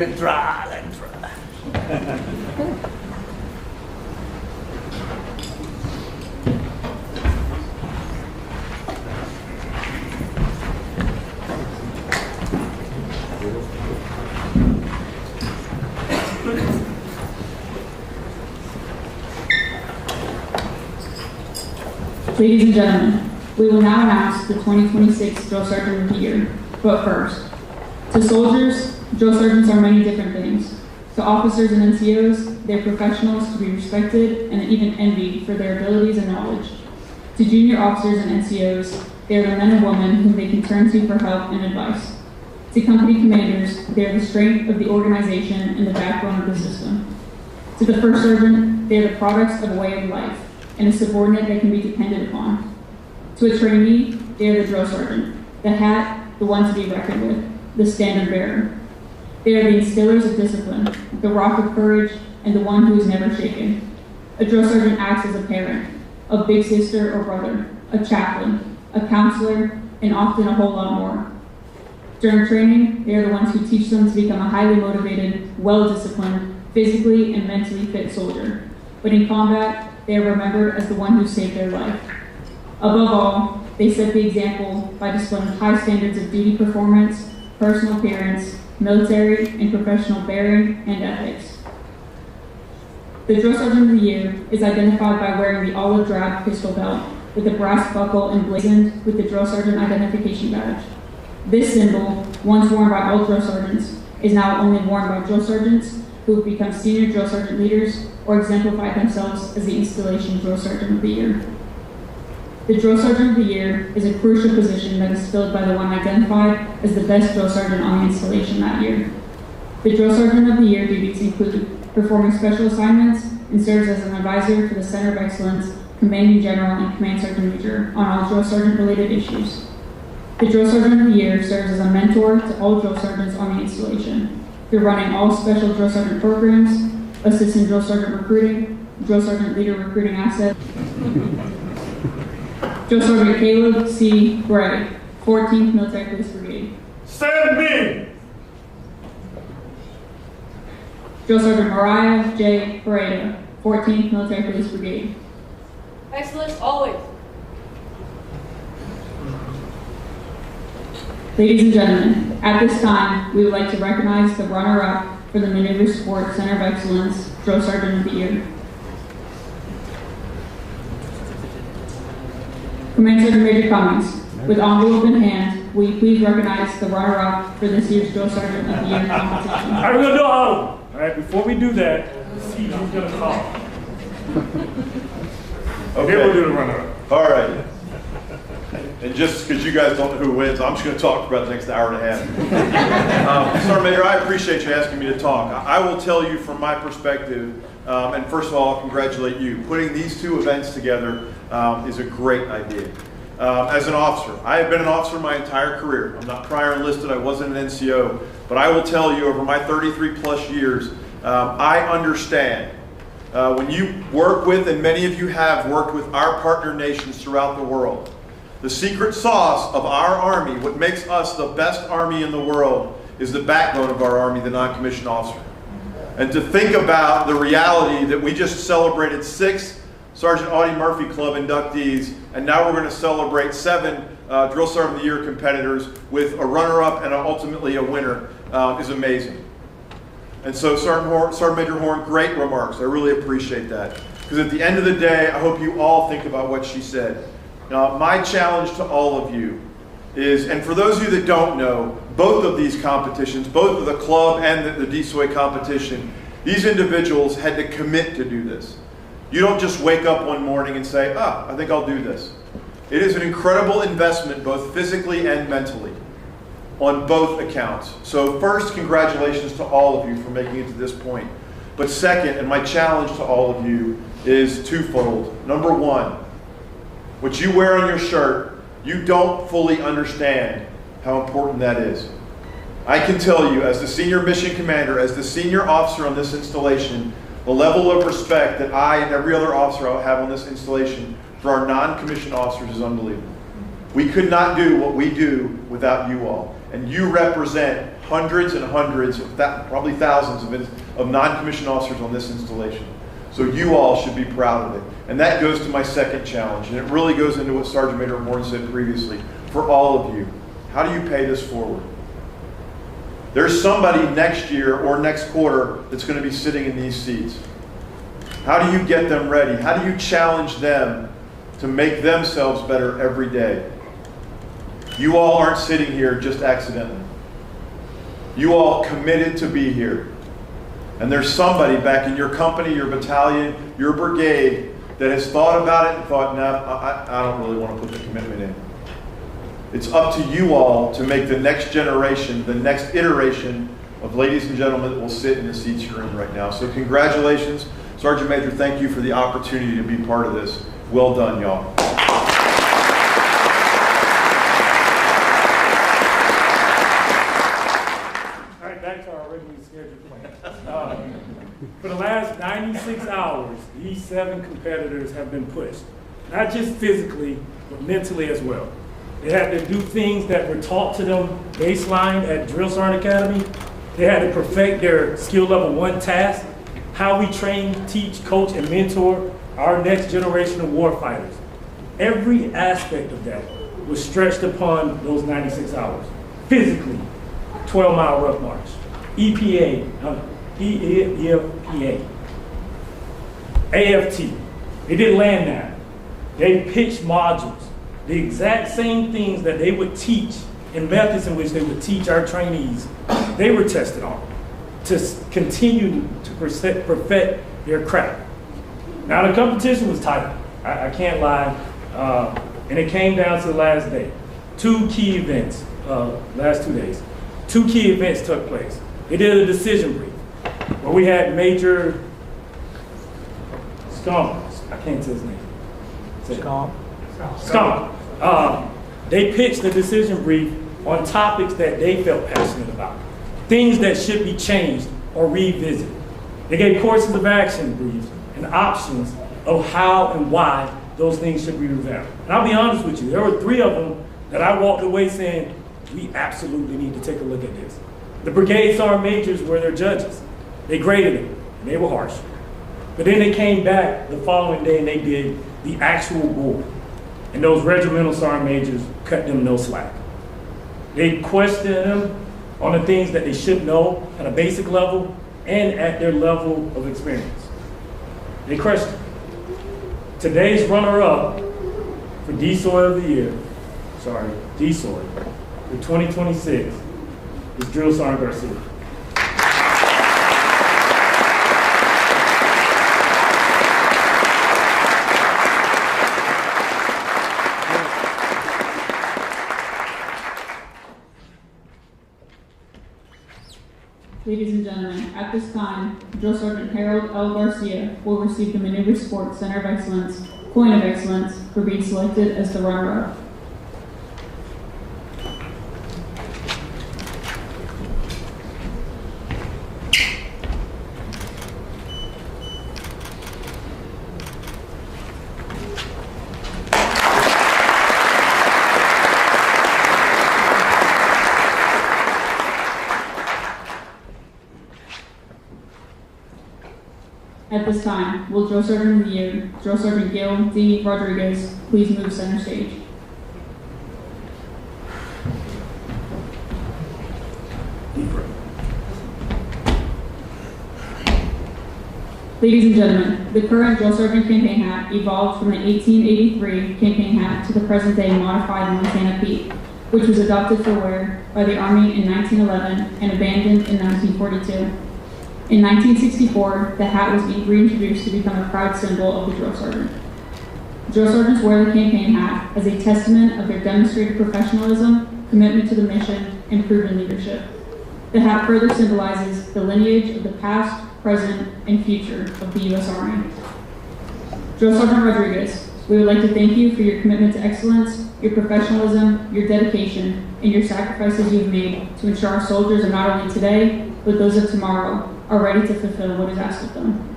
Let try. Ladies and gentlemen, we will now announce the 2026 Drill Sergeant of the Year. But first, to soldiers, drill sergeants are many different things. To officers and NCOs, they are professionals to be respected and even envied for their abilities and knowledge. To junior officers and NCOs, they are the men and women whom they can turn to for help and advice. To company commanders, they are the strength of the organization and the backbone of the system. To the first sergeant, they are the products of a way of life and a subordinate that can be depended upon. To a trainee, they are the drill sergeant, the hat, the one to be reckoned with, the standard bearer. They are the instillers of discipline, the rock of courage, and the one who is never shaken. A drill sergeant acts as a parent, a big sister or brother, a chaplain, a counselor, and often a whole lot more. During training, they are the ones who teach them to become a highly motivated, well-disciplined, physically and mentally fit soldier. But in combat, they are remembered as the one who saved their life. Above all, they set the example by displaying high standards of duty performance, personal appearance, military and professional bearing, and ethics. The Drill Sergeant of the Year is identified by wearing the olive drab pistol belt with a brass buckle emblazoned with the Drill Sergeant Identification Badge. This symbol, once worn by all drill sergeants, is now only worn by drill sergeants who have become senior drill sergeant leaders or exemplified themselves as the installation Drill Sergeant of the Year. The Drill Sergeant of the Year is a crucial position that is filled by the one identified as the best drill sergeant on the installation that year. The Drill Sergeant of the Year duties include performing special assignments and serves as an advisor for the Center of Excellence, Commanding General, and Command Sergeant Major on all drill sergeant-related issues. The Drill Sergeant of the Year serves as a mentor to all drill sergeants on the installation through running all special drill sergeant programs, assistant drill sergeant recruiting, drill sergeant leader recruiting asset. Drill Sergeant Caleb C. Bray, 14th Military Police Brigade. Stand me! Drill Sergeant Mariah J. Pareto, 14th Military Police Brigade. Excellence always. Ladies and gentlemen, at this time, we would like to recognize the runner-up for the Maneuver Support Center of Excellence Drill Sergeant of the Year. Command Sergeant Major Cummings, with envelope in hand, will you please recognize the runner-up for this year's Drill Sergeant of the Year competition? All right, we're gonna do all of them. All right, before we do that, let's see who's gonna call. Okay, Then we'll do the runner-up. All right. And just because you guys don't know who wins, I'm just going to talk for about the next hour and a half. Sergeant Major, I appreciate you asking me to talk. I will tell you from my perspective, and first of all, I'll congratulate you. Putting these two events together is a great idea. As an officer, I have been an officer my entire career. I'm not prior enlisted, I wasn't an NCO, but I will tell you over my 33 plus years, I understand when you work with, and many of you have worked with our partner nations throughout the world, the secret sauce of our Army, what makes us the best Army in the world, is the backbone of our Army, the non-commissioned officer. And to think about the reality that we just celebrated 6 Sergeant Audie Murphy Club inductees, and now we're going to celebrate 7 Drill Sergeant of the Year competitors with a runner-up and ultimately a winner is amazing. And so Sergeant Major Horn, great remarks. I really appreciate that. Because at the end of the day, I hope you all think about what she said. My challenge to all of you is, and for those of you that don't know, both of these competitions, both of the club and the DSOY competition, these individuals had to commit to do this. You don't just wake up one morning and say, I think I'll do this. It is an incredible investment, both physically and mentally, on both accounts. So first, congratulations to all of you for making it to this point. But second, and my challenge to all of you is twofold. Number one, what you wear on your shirt, you don't fully understand how important that is. I can tell you, as the senior mission commander, as the senior officer on this installation, the level of respect that I and every other officer I have on this installation for our non-commissioned officers is unbelievable. We could not do what we do without you all. And you represent hundreds and hundreds, probably thousands of non-commissioned officers on this installation. So you all should be proud of it. And that goes to my second challenge, and it really goes into what Sergeant Major Horn said previously. For all of you, how do you pay this forward? There's somebody next year or next quarter that's going to be sitting in these seats. How do you get them ready? How do you challenge them to make themselves better every day? You all aren't sitting here just accidentally. You all committed to be here. And there's somebody back in your company, your battalion, your brigade that has thought about it and thought, no, I don't really want to put the commitment in. It's up to you all to make the next generation, the next iteration of ladies and gentlemen that will sit in the seats you're in right now. So congratulations. Sergeant Major, thank you for the opportunity to be part of this. Well done, y'all. All right, back to our regularly scheduled plan. For the last 96 hours, these 7 competitors have been pushed, not just physically, but mentally as well. They had to do things that were taught to them baseline at Drill Sergeant Academy. They had to perfect their skill level 1 task, how we train, teach, coach, and mentor our next generation of warfighters. Every aspect of that was stretched upon those 96 hours. Physically, 12-mile rough march, EPA, AFT. They did land that. They pitched modules, the exact same things that they would teach and methods in which they would teach our trainees. They were tested on to continue to perfect their craft. Now the competition was tight. I can't lie, and it came down to the last day. 2 key events, last 2 days. 2 key events took place. They did a decision brief where we had Major Scum. I can't say his name. Scum. They pitched the decision brief on topics that they felt passionate about, things that should be changed or revisited. They gave courses of action briefs and options of how and why those things should be revamped. And I'll be honest with you, there were 3 of them that I walked away saying, we absolutely need to take a look at this. The brigade sergeant majors were their judges. They graded them, and they were harsh. But then they came back the following day and they did the actual board. And those regimental sergeant majors cut them no slack. They questioned them on the things that they should know at a basic level and at their level of experience. They crushed it. Today's runner-up for DSOY of the year, DSOY, for 2026 is Drill Sergeant Garcia. Ladies and gentlemen, at this time, Drill Sergeant Harold L. Garcia will receive the Maneuver Sports Center of Excellence, Coin of Excellence, for being selected as the runner-up. At this time, will Drill Sergeant of the Year, Drill Sergeant Gil D. Rodriguez, please move center stage. Ladies and gentlemen, the current Drill Sergeant campaign hat evolved from the 1883 campaign hat to the present-day modified Montana Peak, which was adopted for wear by the Army in 1911 and abandoned in 1942. In 1964, the hat was reintroduced to become a proud symbol of the drill sergeant. Drill sergeants wear the campaign hat as a testament of their demonstrated professionalism, commitment to the mission, and proven leadership. The hat further symbolizes the lineage of the past, present, and future of the U.S. Army. Drill Sergeant Rodriguez, we would like to thank you for your commitment to excellence, your professionalism, your dedication, and your sacrifices you've made to ensure our soldiers are not only today, but those of tomorrow are ready to fulfill what is asked of them.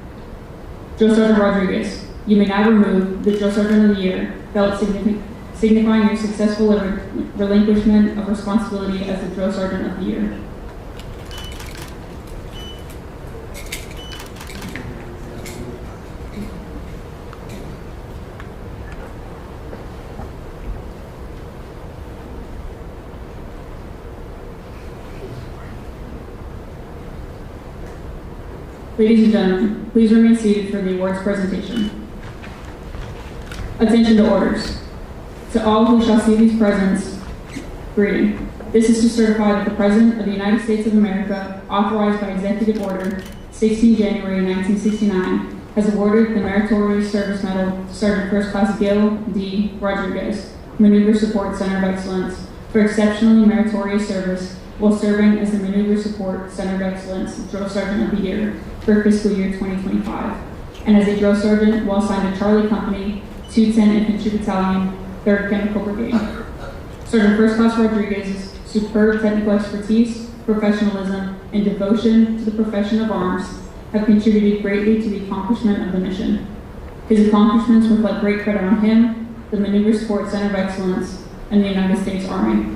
Drill Sergeant Rodriguez, you may now remove the Drill Sergeant of the Year belt signifying your successful relinquishment of responsibility as the Drill Sergeant of the Year. Ladies and gentlemen, please remain seated for the awards presentation. Attention to orders. To all who shall see these presents, greeting. This is to certify that the President of the United States of America, authorized by Executive Order 16 January 1969, has awarded the Meritorious Service Medal to Sergeant First Class Gil D. Rodriguez, Maneuver Support Center of Excellence, for exceptionally meritorious service while serving as the Maneuver Support Center of Excellence Drill Sergeant of the Year for fiscal year 2025, and as a drill sergeant while assigned to Charlie Company, 210 Infantry Battalion, 3rd Chemical Brigade. Sergeant First Class Rodriguez's superb technical expertise, professionalism, and devotion to the profession of arms have contributed greatly to the accomplishment of the mission. His accomplishments reflect great credit on him, the Maneuver Support Center of Excellence, and the United States Army.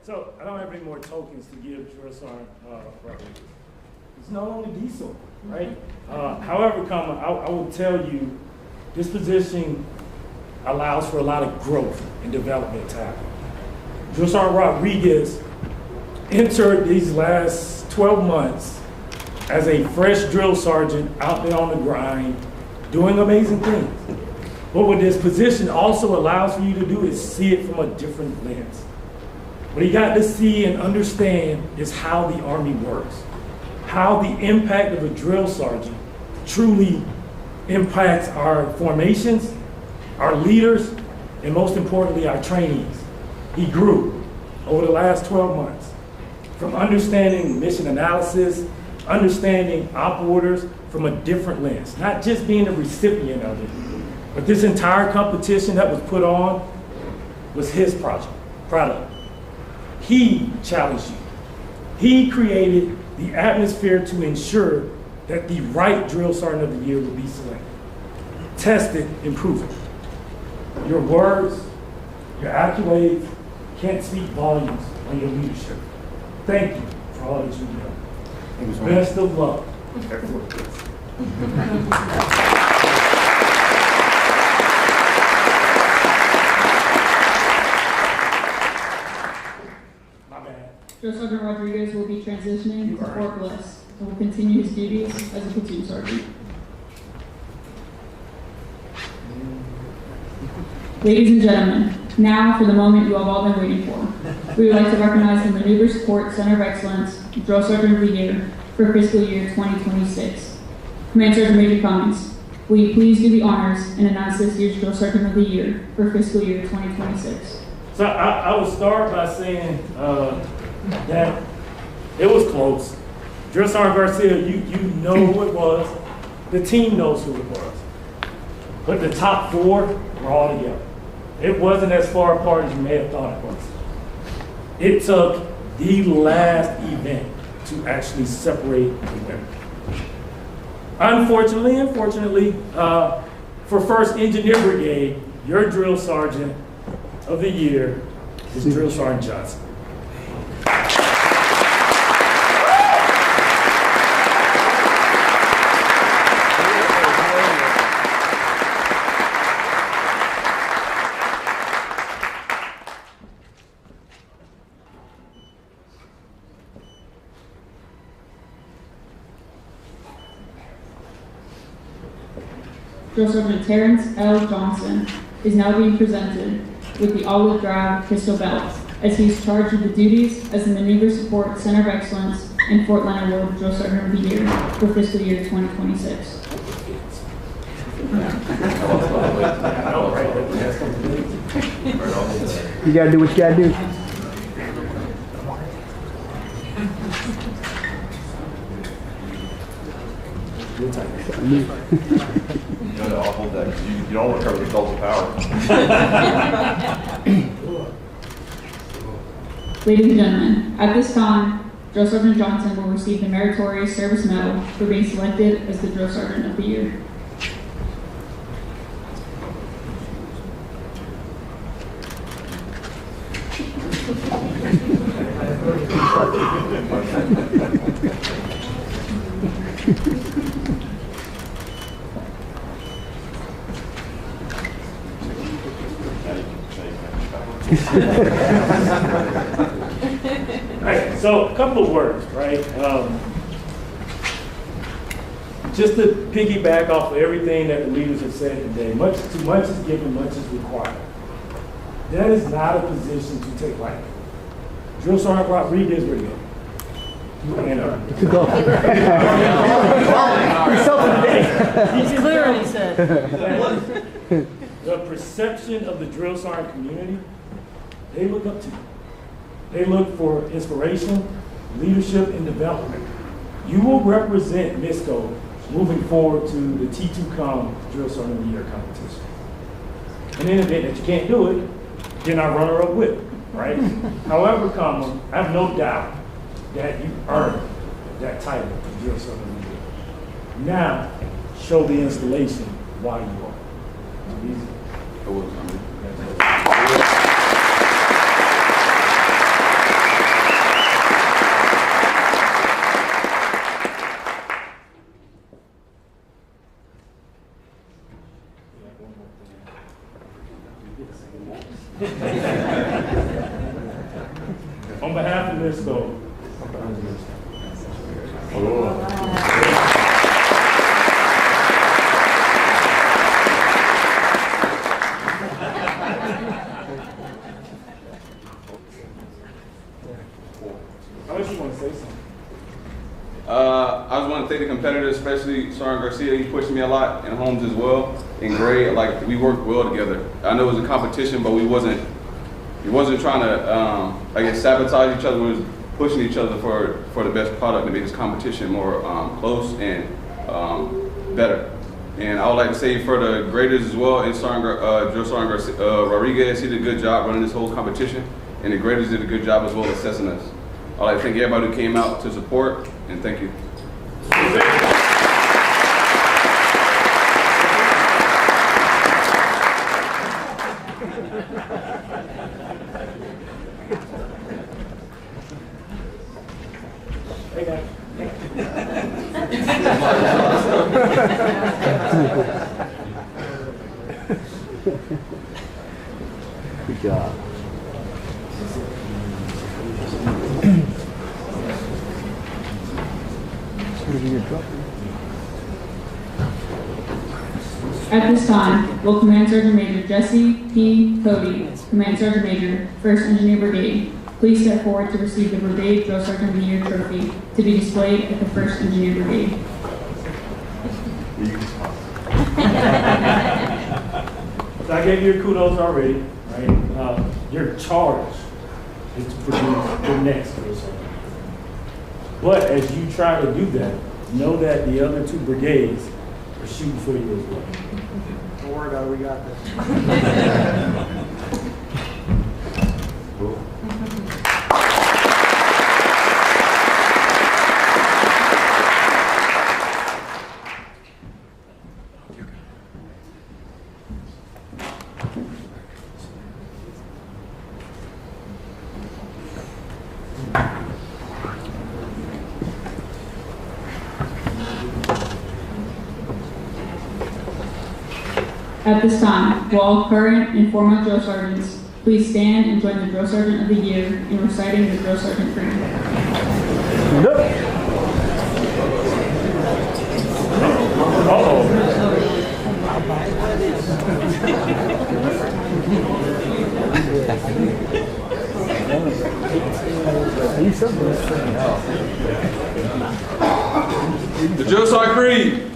So I don't have any more tokens to give Drill Sergeant Rodriguez. It's no longer DSOY, right? However, I will tell you, this position allows for a lot of growth and development to happen. Drill Sergeant Rodriguez entered these last 12 months as a fresh drill sergeant out there on the grind, doing amazing things. But what this position also allows for you to do is see it from a different lens. What he got to see and understand is how the Army works, how the impact of a drill sergeant truly impacts our formations, our leaders, and most importantly, our trainees. He grew over the last 12 months from understanding mission analysis, understanding op orders from a different lens, not just being a recipient of it, but this entire competition that was put on was his product. He challenged you. He created the atmosphere to ensure that the right drill sergeant of the year would be selected, tested, and proven. Your words, your accolades can't speak volumes on your leadership. Thank you for all that you've done. And best of luck at Fort Bliss. Drill Sergeant Rodriguez will be transitioning to Fort Bliss and will continue his duties as a platoon sergeant. Ladies and gentlemen, now for the moment you have all been waiting for. We would like to recognize the Maneuver Support Center of Excellence Drill Sergeant of the Year for fiscal year 2026. Command Sergeant Major Cummings, will you please do the honors and announce this year's Drill Sergeant of the Year for fiscal year 2026? So I will start by saying that it was close. Drill Sergeant Garcia, you know who it was. The team knows who it was. But the top four were all together. It wasn't as far apart as you may have thought it was. It took the last event to actually separate the women. Unfortunately, for 1st Engineer Brigade, your drill sergeant of the year is Drill Sergeant Johnson. Drill Sergeant Terrence L. Johnson is now being presented with the olive drab pistol belt as he is charged with the duties as the Maneuver Support Center of Excellence and Fort Leonard Award Drill Sergeant of the Year for fiscal year 2026. You gotta do what you gotta do. I'll hold that because you don't want to cover the results of power. Ladies and gentlemen, at this time, Drill Sergeant Johnson will receive the Meritorious Service Medal for being selected as the Drill Sergeant of the Year. Right, so a couple of words, right? Just to piggyback off of everything that the leaders have said today, too much is given, much is required. That is not a position to take lightly. Drill Sergeant Rodriguez, where you go? He's clearly said. The perception of the drill sergeant community, they look up to you. They look for inspiration, leadership, and development. You will represent MSCoE moving forward to the T2Com Drill Sergeant of the Year competition. And in the event that you can't do it, then I run her up with it, right? However, I have no doubt that you earned that title of Drill Sergeant of the Year. Now, show the installation why you are. Easy. On behalf of MSCoE, I just want to say something. I just want to thank the competitors, especially Sergeant Garcia. He pushed me a lot, and Holmes as well. In grade, like we worked well together. I know it was a competition, but we wasn't trying to, I guess, sabotage each other. We was pushing each other for the best product to make this competition more close and better. And I would like to say for the graders as well, and Drill Sergeant Rodriguez, he did a good job running this whole competition, and the graders did a good job as well assessing us. I'd like to thank everybody who came out to support, and thank you. Hey guys. Good job. At this time, will Command Sergeant Major Jesse P. Cody, Command Sergeant Major, 1st Engineer Brigade, please step forward to receive the Brigade Drill Sergeant of the Year trophy to be displayed at the 1st Engineer Brigade. So I gave you your kudos already, right? Your charge is to produce the next drill sergeant. But as you try to do that, know that the other two brigades are shooting for you as well. Don't worry about it, we got this. At this time, will all current and former drill sergeants please stand and join the Drill Sergeant of the Year in reciting the Drill Sergeant Creed. The Drill Sergeant Creed.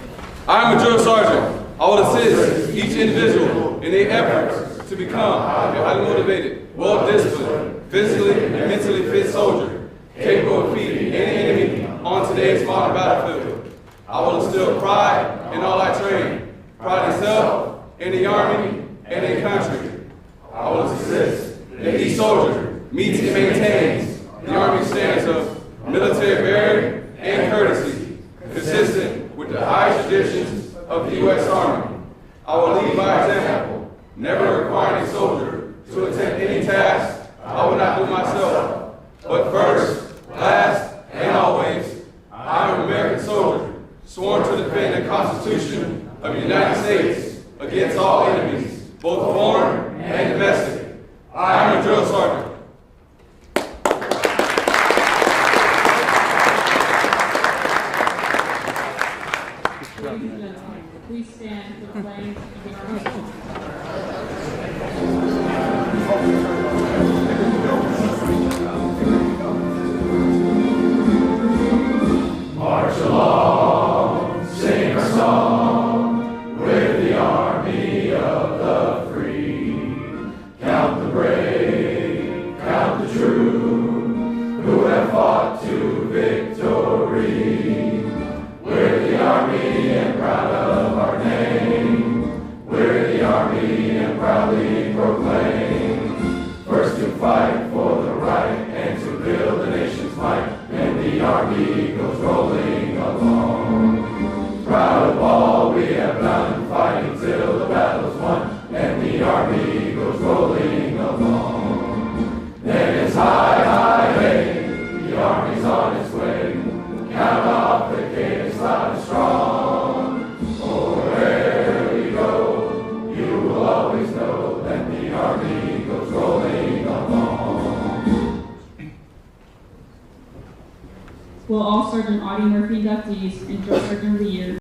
I am a drill sergeant. I will assist each individual in their efforts to become a highly motivated, well-disciplined, physically and mentally fit soldier, capable of defeating any enemy on today's modern battlefield. I will instill pride in all I train, pride in self, in the Army, and in country. I will assist that each soldier meets and maintains the Army standards of military bearing, and courtesy, consistent with the high traditions of the U.S. Army. I will lead by example, never requiring a soldier to attempt any task I will not do myself. But first, last, and always, I am an American soldier, sworn to defend the Constitution of the United States against all enemies, both foreign and domestic. I am a drill sergeant. Ladies and gentlemen, please stand for the pledge of allegiance. March along, sing our song, with the army of the free. Count the brave, count the true, who have fought to victory. We're the army and proud of our name. We're the army and proudly proclaim. First to fight for the right and to build the nation's might. And the army goes rolling along. Proud of all we have done, fighting till the battle's won. And the army goes rolling along. Then it's high, high, hey, the army's on its way. Count off the cadence loud and strong. For wherever we go, you will always know that the army goes rolling along. Will all Sergeant Audie Murphy inductees and Drill Sergeant of the Year